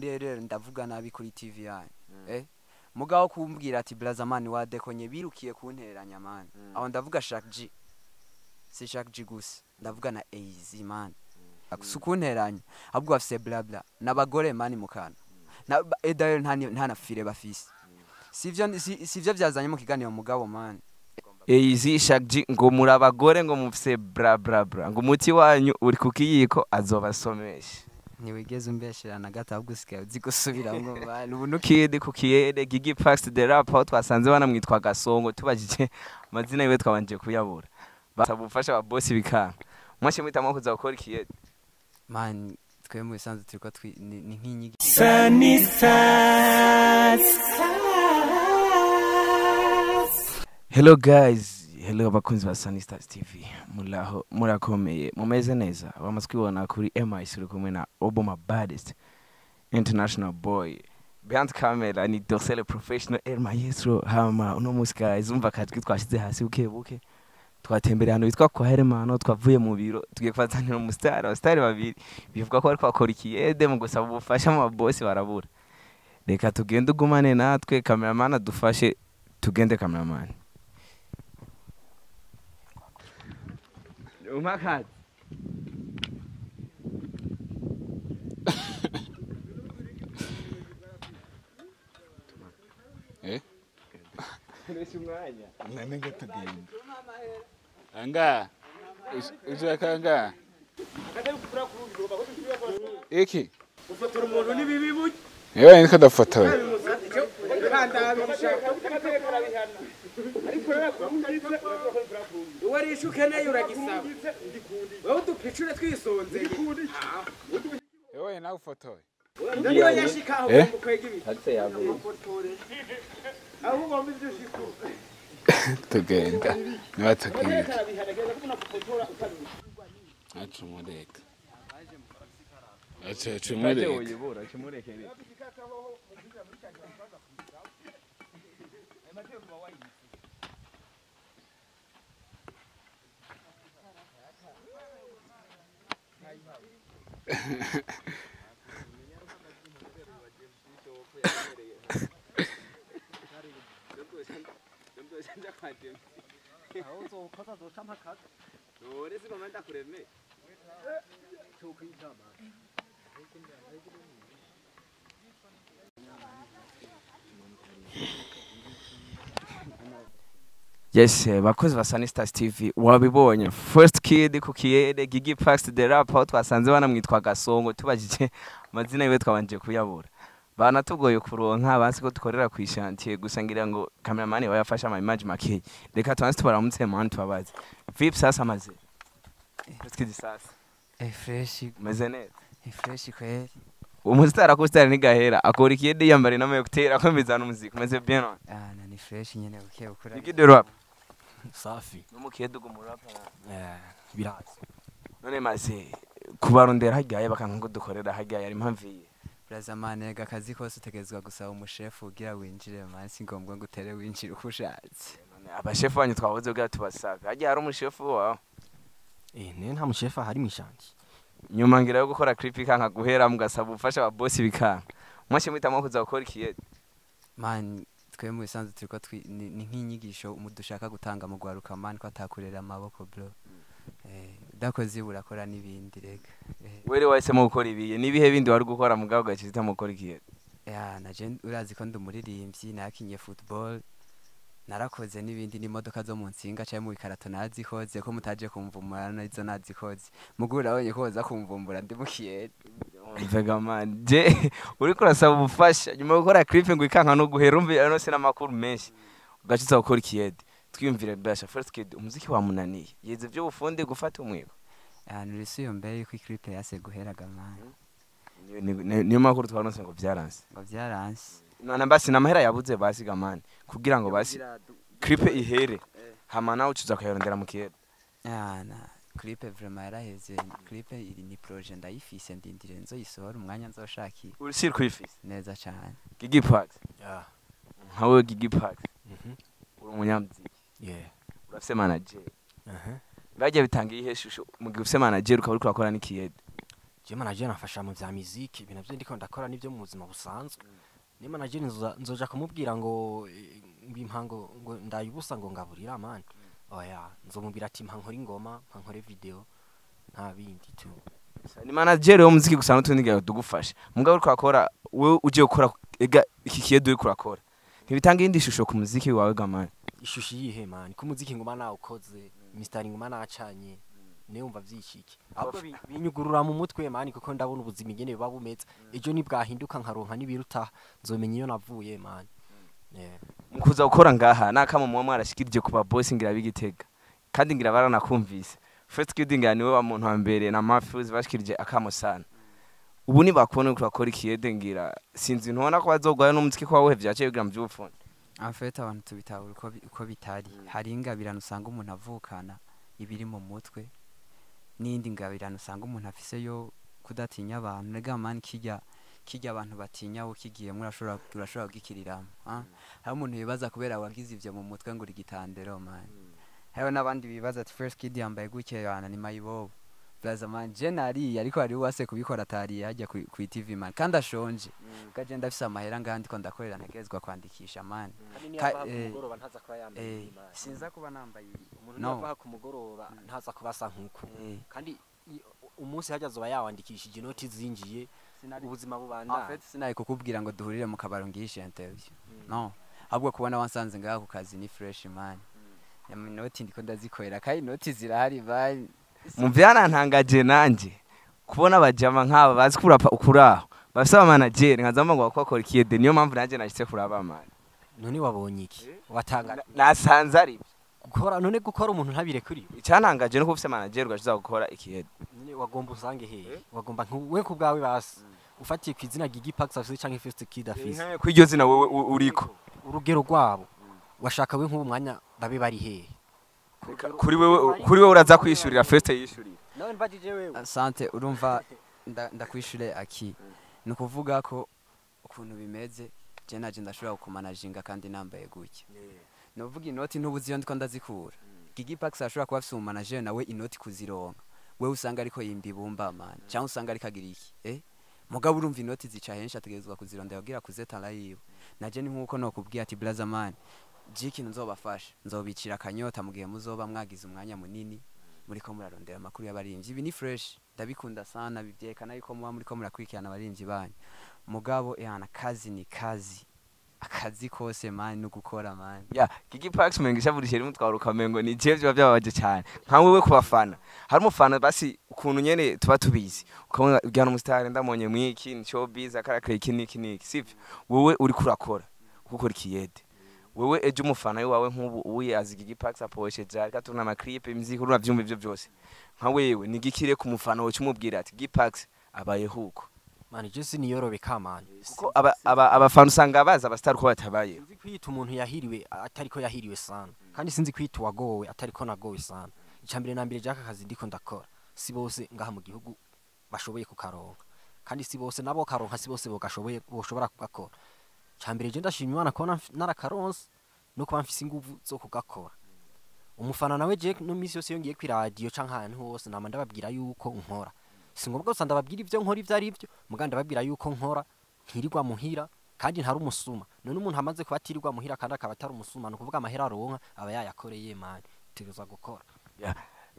muri erreur ndavuga nabi kuri TV yanyu mugabo kumbwira ati Blazamani wadekonye birukiye kunteranya man aho ndavuga Chack G si Chack G gusa ndavuga na A.z man akusukunteranya ahubwo bafise bla bla nabagore mani mukana na edayo nta na fire bafise sivyo byazanye mu kiganiro mugabo man A.z Chack G ngo muri abagore ngo mufise bra bra bra ngo umuti wanyu uri kukiyiko azobasomesha niwigeze umbeshirana gatabwo sikaye zigusubira ngo bana ubu nukiyede kukiyede Gigi Pax the rap aho twasanze banamwitwa Gasongo tubajije amazina yiwe twabanje kuyabura basaba ubufasha ba boss bikanga mwashe mwitamo kuza gukora ikiyede man twe mu bisanzwe turiko ni nk'inyigi Hello guys, hello abakunzi ba Sunny Stars TV. Murakomeye, mumeze neza. Bamaze kwibona kuri MIC uri kumwe na Obama Baddest International Boy. Behind camera ni Dorsele Professional El Maestro. Hama uno musi guys umva kajwi twashize hasi buke. Twatembere hano bitwa kwa Hermano twavuye mu biro tugiye kwatanira mu star babiri. Bivuga ko ari kwakora ikiyede mu gusaba ubufasha mu boss barabura. Reka tugende ugumane natwe cameraman adufashe tugende cameraman. Umakat. Nanga tugenda. Anga. Ushaka. Iki. Ufotora umuntu ni bibi buye. Yewe nika dafotora. Wari ishukeneye uragisaba. Wewe udupicure twisonze. Yewe nawe ufotoye. Ndiyo yashika aho kwega ibi. Hatse yavuye. Aho bombi byo shiko. Tugenda. Nibatugenda. Achumureka. Achumureka. Yes, bakozi ba Sunny Stars TV wabibonye first kid kukiyede Gigi Pax the rap aho twasanze banamwitwa Gasongo tubajije amazina yiwe twabanje kuyabura bana tugoye kuronka basi ko dukorera ku ishantiye gusangira ngo cameraman wayafasha ama image make reka twanze tubaramutse man tubabaze vip sasa maze first kid sasa fresh meze neza fresh kweli umustara ko star ni gahera akora ikiyede yambare namaye kutera akomezana umuziki meze bien na ni fresh nyene uke ukura Gigi the rap safi numukiyede gumurapa birazi none maze kubarondera hajyaye bakanka ngo dukorera hajyaye ari mpamviye Blazamani akazi kose utegezwa gusaba umushefu ugira winjire man si ngombwa ngo utere winjire ukushatse abashefu banyu twabuze bwa tubasaka hajya hari umushefu wawe ne nta mushefu hari mishanti nyuma ngira yo gukora clip kanka guhera mugasaba ubufasha ba boss bikanga mwashe mwitamo kuza gukora ikiyede man twe mu bisanzwe turiko ni nk'inyigisho umudushaka gutanga mu gwaruka man ko atakurera amaboko bro dakoze burakora nibindi rega were wese mu gukora ibiye nibihe bindi wari gukora mugabo gacita mu gukora ikiyede naje urazi ko ndumuririmbyi nakinye football narakoze nibindi n'imodoka zo mu nsinga cyaye mu bikarato nazikoze ko mutaje kumvumura n'izo nazikoze mugura abonye ko baza kumvumbura ndi mu kiyede mvega man je uri kurasaba ubufasha nyuma yo gukora clip ngo ikanka no guhera umve no se namakuru menshi ugacitsa gukora ikiyede twiyumvire basha first kid umuziki wa munaniye yeze byo bufunde gufata umwiko nurisi yo mbere ko clip yase guheraga man niyo makuru twaronse ngo byaranse none basi namahera yabuze basiga man kugira ngo basi clip ihere hama nawe ucuza kuyarondera mu kiyede na clip vraiment yaraheze clip iri ni projet ndayifise ndindire nzo yisohora umwanya nzoshakira uri sir kwifise neza cyane Gigi Pax hawe Gigi Pax uri umunyamuziki urafise manager bagiye bitangiye ihe shusho mu gihe ufise manager ukaba uri kurakora n'ikiyede je manager nafasha mu vya muziki ibintu byo ndiko ndakora nivyo mu buzima busanzwe ni manager nzoja kumubwira ngo impango ngo ndayubusa ngo ngaburira man oya nzomubwira ati mpankora ingoma mpankore video nta bindi tu ni manager wo muziki gusa n'utundi ngiye tugufasha mugabo uri kwakora wewe uje gukora ega iki kiyede uri kurakora ntibitanga indi shusho ku muziki wawe gamani ishusho yihe man ku muziki ngoma na ukoze Mr ngoma nacanye ne umva vyishiki ahubwo binyugurura mu mutwe man kuko ndabona ubuzima ingene biba bumeze ejo nibwahinduka nkaronka nibiruta nzomenya iyo navuye man mukuza gukora ngaha nakama mu mwarashikirije kuba boss ngira bigitega kandi ngira baranakumvise first kid ngira niwe wa muntu wa mbere na mafuse bashikirije akamo sana ubu ni bakubona kurakora ikiyede ngira sinzi ntubona ko bazogwayo n'umuziki kwa wehe vyaciye bigira mu by'ubufone afeta abantu tubitahura uko bitari hari ingabirano usanga umuntu avukana ibiri mu mutwe n'indi ngabirano usanga umuntu afise yo kudatinya abantu rega man kijya abantu batinya ukigiye urashobora kugikiriramo hari umuntu bibaza kubera wagize ivyo mu mutwe ngo urigitandero man hari n'abandi bibaza ati first kid yambaye gutya yana ni mayibobo Blaza man jenari ariko ari wase kubikora atari hajya ku TV man kandi ashonje gaje ndafise amahera ngandi ko ndakorera ntegezwa kwandikisha man kumugoroba ntaza kuba yambaye sinza kuba nambaye umuntu yava ku mugoroba ntaza kubasa nkuko kandi umunsi hajya zoba yawandikishije inoti zinjiye ubuzima bubanda afete sinaye kukubwira ngo duhurire mu kabaro ngishe interview no ahubwo kubona wansanze ngaho ku kazi ni fresh man inoti ndiko ndazikorera kandi inoti zirahari bari muvyana ntangaje nanje kubona abajama nk'aba bazi kurapa ukuraho bafise aba manager nkazamba ngo bakora ikiyede niyo mpamvu nanje nashitse kuraba man none wabonye iki watanga nasanze ari gukora none gukora umuntu ntabire kuri icyantangaje no kufise manager gashiza gukora ikiyede none wagomba usange he wagomba we ku bwawe basi ufatiye ku izina Gigi Pax afise canke first kid afise ku iryo zina wewe uriko urugero rwabo washaka we nk'ubu mwanya babe bari he kuri wewe uraza kwishurira first yishurira nawe mbajije wewe asante urumva ndakwishure aki nukuvuga ko ukuntu bimeze je naje ndashobora kumanajinga kandi nambaye gutya novuga inoti ntubuzi yo ndiko ndazikura Gigi Pax ashobora kuba afise umanager nawe inoti kuzironka wewe usanga ariko yimbibumba man cyangwa usanga ariko agira iki mugabo urumva inoti zica henshi ategezwa kuzirondera kugira kuzetana yiwe naje ni nkuko nokubwiye ati blaza man jiki nzobafasha nzobicira akanyota mu gihe muzoba mwagize umwanya munini muriko murarondera amakuru y'abarimvyi ibi ni fresh ndabikunda sana bivyekana yuko muba muriko murakwikirana abarimvyi banyu mugabo yana kazi ni kazi akazi kose man no gukora man Gigi Pax mengisha buri sheri mutwaruka mengo ni je byo byabaje cyane nka wewe kubafana hari umufana basi ukuntu nyene tuba tubizi ukabona ugana umustar ndamonye mwiki ni showbiz akarakira iki niki sivyo wewe uri kurakora gukora ikiyede wewe ejo umufana wawe nk'ubu uye azi Gigi Pax aposhe jari katuna ama clip imiziki uravyumva ivyo byose nka wewe nigikire ku mufana wo cyumubwira ati Gigi Pax abaye huko man je siniyorobe kamani kuko abafana usanga baza abastar ko batabaye sinzi kwita umuntu yahiriwe atariko yahiriwe sana kandi sinzi kwita wagowe atariko nagowe sana icambere nambere jaka kazi ndiko ndakora si bose ngaha mu gihugu bashoboye kukaronka kandi si bose nabo karonka si bose bogashoboye boshobora kugakora cambere je ndashimye Imana ko narakaronse no kuba mfise inguvu zo kugakora umufana nawe je no misi yose yongiye kwi radio canka ahantu hose nama ndababwira yuko nkora singombwa gusa ndababwira ivyo nkora ivyo ari ivyo muganda babwira yuko nkora nkirirwa muhira kandi ntari umusuma none umuntu amaze kubatirirwa muhira kandi akaba atari umusuma no kuvuga amahera aronka aba yayakoreye man teruza gukora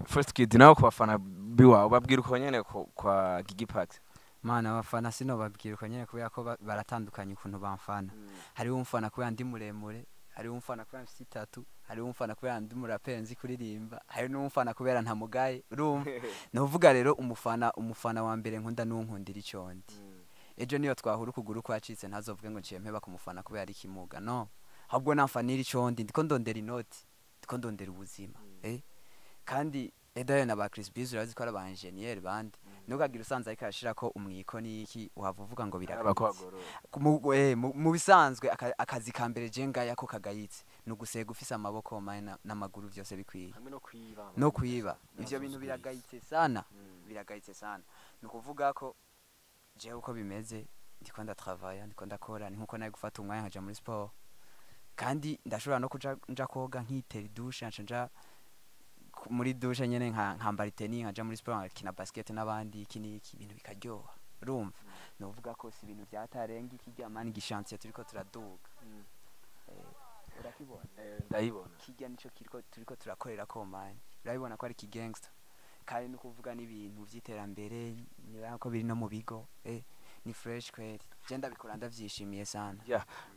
first kid nawe kubafana biwawe babwira uko nyene kwa Gigi Pax mana abafana sino babwira uko nyene kubera ko baratandukanye ukuntu bamfana hari umfana kubera ndi muremure hari umfana kubera mfite itatu hari umfana kubera ndi murapenzi kuririmba hari n'umfana kubera nta mugaye urumva novuga rero umufana wa mbere nkunda n'unkundira icondi ejo niyo twahura ukuguru kwacitse ntazovuge ngo nciye mpeba kumufana kubera ari kimuga no ahubwo namfanira icondi ndiko ndondera inoti ndiko ndondera ubuzima kandi edayo na ba Chris Biz urazi ko ari aba engineer bandi nukagira usanze ariko arashira ko umwiko niki uhavuvuga ngo biragayitse mu bisanzwe akazi ka mbere je ngaya ko kagayitse nugusega ufise amaboko n'amaguru byose bikwiye no kwiba ivyo bintu biragayitse sana nukuvuga ko je uko bimeze ndiko ndatravailler ndiko ndakora ni nkuko naye gufata umwanya nkaja muri sport kandi ndashobora no kuja nja koga nkitera douche nja muri douche nyene nkambara iteni nkaja muri sport nkakina basket n'abandi iki n'iki ibintu bikaryoha urumva novuga ko si ibintu byatarenga ikijya mani gishantiye turiko turaduga urakibona ndayibona kijya nico turiko turakorera ko mani urabibona ko ari kigangster kandi no kuvuga n'ibintu vy'iterambere niba ko biri no mu bigo ni fresh kweli je ndabikora ndavyishimiye sana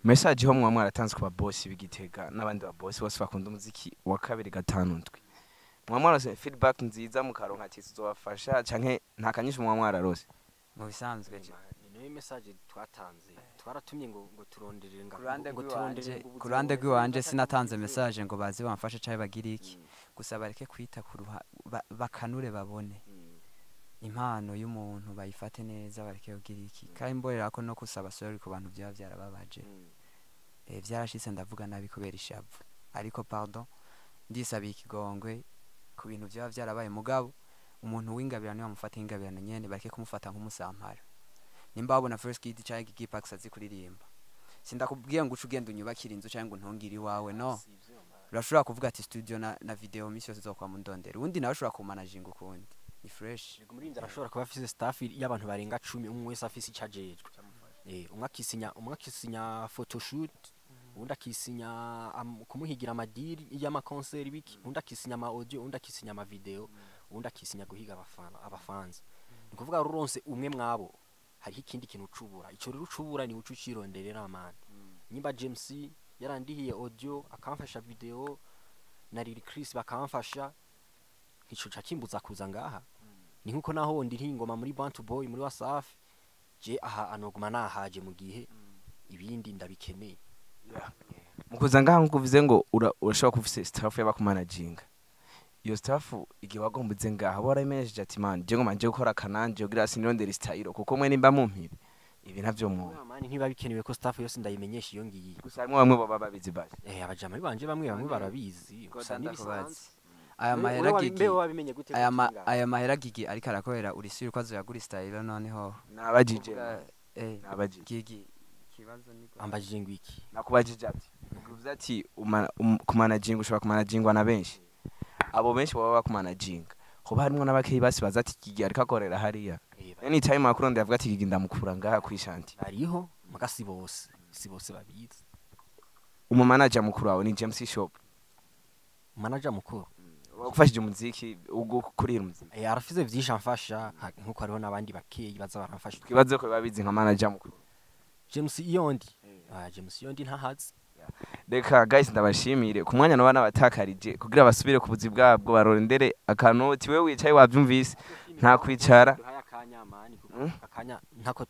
message ho mwaratanze ku ba boss b'Igitega n'abandi ba boss bose bakunda umuziki wa 2-5 ndwi mwarose feedback nziza mukaronka ati tuzobafasha canke nta kanyisho mwararose mu bisanzwe je niyo message twatanze twaratumye ngo turonderere kurande rw'iwanje sinatanze message ngo bazi bamfashe caye bagira iki gusa bareke kwita bakanure babone impano y'umuntu bayifate neza bareke kugira iki kandi mborera ko no kusaba sorry ku bantu byaba byarababaje byarashitse ndavuga nabi kubera ishavu ariko pardon ndisabiye ikigongwe ku bintu byaba byarabaye mugabo umuntu w'ingabirano yamufata ingabirano nyene bareke kumufata nk'umusampara nimba babona first kid cyangwa igipax azi kuririmba sindakubwiye ngo ucugenda unyubakira inzu cyangwa untongiri wawe no urashobora kuvuga ati studio na video misi yose zokwa mu ndondera undi nawe ushobora kumanaginga ukundi ni fresh umurinzi arashobora kuba afise staff y'abantu barenga 10 umwe wese afise icajejwe umwe akisinya photoshoot undi akisinya kumuhigira amadiri y'ama concert biki undi akisinya ama audio undi akisinya ama video undi akisinya guhiga abafanzi ni kuvuga ruronse umwe mwabo hari ikindi kintu ucubura ico rero ucubura ni ucucironderera amana nyimba James yarandihiye audio akamfasha video na Lil Chris bakamfasha ico cakimbuza kuza ngaha ni nkuko naho ndi ingoma muri Bantu Boy muri Wasafi je aha anoguma nahaje mu gihe ibindi ndabikeneye mukuza ngaha nkuvuze ngo urashobora kufise staff y'abakumanaginga iyo staff igihe wagombuze ngaha warayimejeje ati man je ngo manje gukora kananje ugira sinirondera style kuko mwe nimba mumpire ibi ntavyo mu mani ntiba bikenewe ko staff yose ndayimenyesha iyo ngiyi gusa harimo bamwe baba babizi baje abajama banje bamwe barabizi gusa nibisanzwe aya mahera gigi aya mahera gigi ariko arakorera urisiri ko azoyagura style noneho nabajije gigi kibazo niko ambajije ngwiki nakubajije ati kuvuze ati kumanaginga ushobora kumanagingwa na benshi abo benshi baba bakumanaginga kuba harimo n'abakeyi basi baza ati gigi ariko akorera hariya anytime akuronde yavuga ati gigi ndamukura ngaha kwishanti ariho magasi bose si bose babizi umumanager mukuru wawe ni James Shop manager mukuru wagufashije umuziki ugukurira umuziki arafize vyinshi amfasha nkuko hariho nabandi bakeyi baza baramfasha kibazo ko babizi nka manager mukuru James Yondi James Yondi ntahazi reka guys ndabashimire ku mwanya n'abana batakarije kugira basubire ku buzi bwabwo barondere akanoti wewe wicaye wabyumvise nta kwicara akanya ntako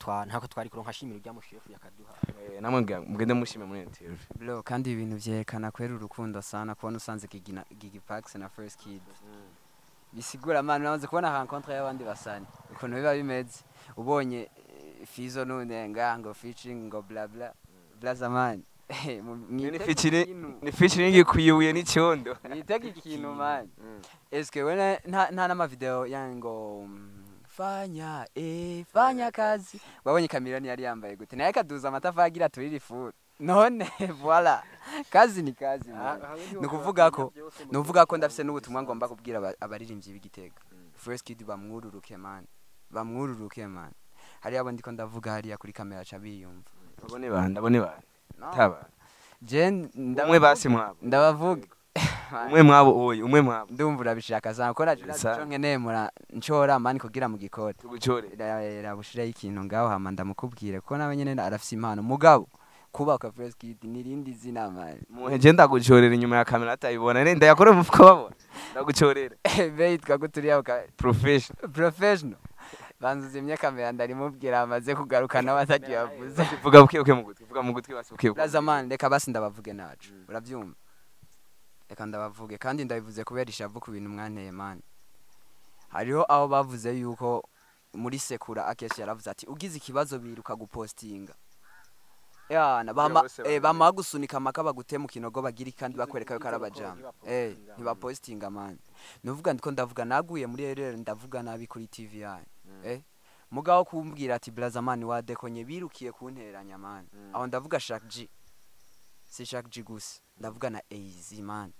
twari kuronka shimira rya mushefu yakaduha namwe mugende mushime muri interview bro kandi ibintu vyerekana kwera urukundo sana kubona usanze Gigi Pax na First Kid bisigura manu nabanze kubona rencontre y'abandi basani ukuntu biba bimeze ubonye Fizo none ngo featuring ngo bla bla bla zamani ni featuring kuyibuye n'icyondo nitega ikintu man eske wena nta nama video yango fanya kazi wabonye Chameleone yari yambaye gute naye kaduza amatafagira turiri fu none voilà kazi ni kazi nukuvuga ko ndafise n'ubutumwa ngomba kubwira abaririmbyi b'Igitega First Kid bamwururuke man hari abandi ko ndavuga hariya kuri kamera cha biyumva ndabone taba je umwe basi mwabo ndabavuga umwe mwabo ndumva urabishaka sana ko naje nkeneye mura nchora mani kugira mu gikora tuguchore rabushira ikintu ngaho hama ndamukubwire ko nawe nyene arafise impano mugabo kubaka First Kid nirindi zina mani muheje ndaguchorera inyuma ya kamera atayibona nenda yakore mufuko babona ndaguchorera beitwa guturiya professional banzuzimye kamera ndarimubwira amaze kugaruka n'abatagiye bavuze vuga buke mu gutwi basi buke Lazamani reka basi ndabavuge nacu uravyumva reka ndabavuge kandi ndabivuze kubera ishavu ku bintu mwanteye man hariho aho bavuze yuko muri sekura akeshi yaravuze ati ugize ikibazo biruka gupostinga yana bama gusunika makaba gutema kinogo bagiri kandi bakwereka yuko arabajama ntibapostinga man nuvuga ndiko ndavuga naguye muri erreur ndavuga nabi kuri TV yanyu mugabo kumbwira ati Blazamani wadekonye birukiye kunteranya man aho ndavuga Chack G si Chack G gusa ndavuga na A.z man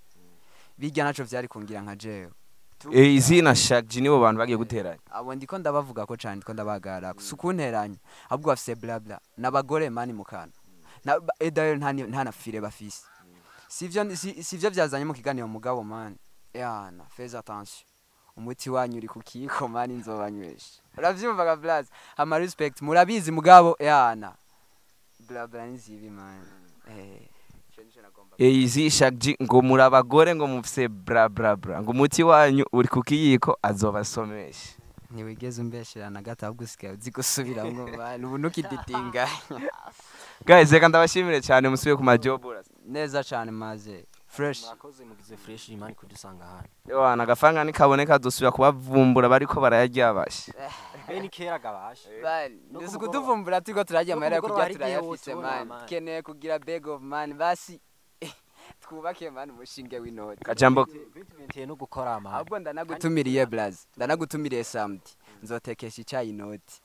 bijya naco vyari kungira nka jewe AZ na Chack nibo bantu bagiye guteranya abo ndiko ndabavuga ko cyane ndiko ndabagara sukunteranya ahubwo bafise blabla nabagore mani mukana na edayo nta na fire bafise sivyo byazanye mu kiganiro mugabo mani yana fais attention umuti wanyu uri kukiko mani nzobanywesha uravyumva ga blaze ama respect murabizi mugabo yana blabla nzibi mani AZ Chack ngo murabagore ngo mufise bra ngo umuti wanyu uri kukiyiko azobasomesha ntiwigeze umbeshera na gato ahubwo usigaye uzi gusubiramwo mani ubu nukididinga guys reka ndabashimire cyane musubiye ku majob neza cyane maze fresh mwakoze mugize fresh imani kudusanga hano yo nagafanga nikaboneka dusubira kubavumbura bariko barayaryabashe beni kera gabashe bani ndetse kutuvumbura turiko turajya amahera kujya turayafise man keneye kugira bag of man basi twubake man umushinge w'inoti kajambo bitwenteye no gukora ama ahubwo ndanagutumiriye blaze ndanagutumiriye samedi nzotekesha icyayi inoti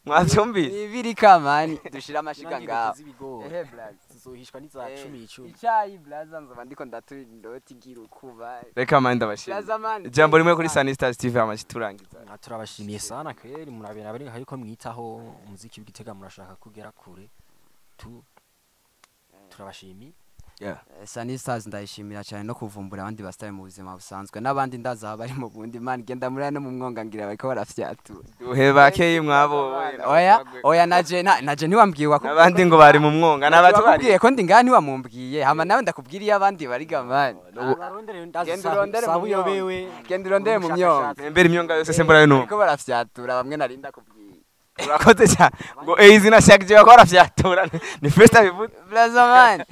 mwavyumvise ibiri kamani dushira amashiga ngaho ehe blaze zizohishwa n'iza 10 icyayi blaze nzoba ndiko ndatura inoti ngira ukuba reka mani ndabashimira jambo rimwe kuri Sunny Stars TV amashiturangiza turabashimiye sana kweri murabera bari hariko mwitaho umuziki w'Igitega murashaka kugera kure turabashimiye Sunny Stars ndayishimira cyane no kuvumbura abandi bastare mu buzima busanzwe n'abandi ndaza bari mu bundi man genda muri no mu mwonga ngira bariko barafyatura duhebake mwabo oya naje ntiwambwiye ko abandi ngo bari mu mwonga nabatubwiye ko ndi ngani ntiwamumbwiye hama nawe ndakubwiriye abandi bari gamani genda urondere mu myonga mbere imyonga yose sembura yo bariko barafyatura bamwe narinda kubwiye urakoze cyane ngo AZ na Chack bakora fyatura ni first time blaza man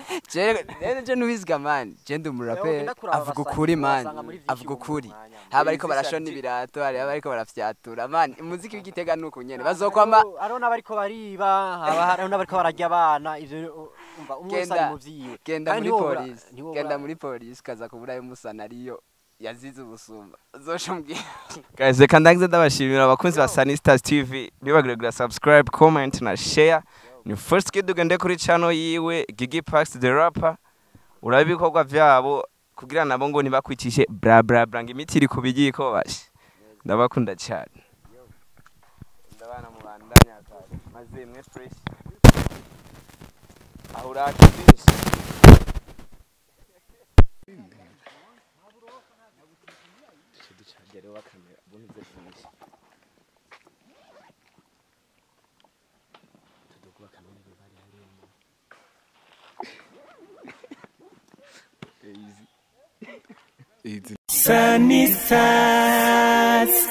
je nuwizga man je ndi umurape avuga ukuri man avuga ukuri haba ariko barashona ibirato hari ariko barafyatura man umuziki w'Igitega nuko nyene bazokwama arona bariko bariba haba arona bariko barajya abana ivyo umva umwesari mu vyiwe genda muri police kaza kubura yo musanariyo yazize ubusumba zoshambwiye guys reka ndangize ndabashimira abakunzi ba Sunny Stars TV bibagirira subscribe comment na share ni first kid ugende kuri channel yiwe Gigi Pax the rapper urabikorwa vyabo kugira nabo ngo ntibakwicishe bra ngo imiti iri kubigiko bashe ndabakunda cyane ndabana mu bandanya akazi maze mwe fresh ahuraki fish wa kamera bunize finish tudukwa kamera bari harimo AZ Sunny Stars.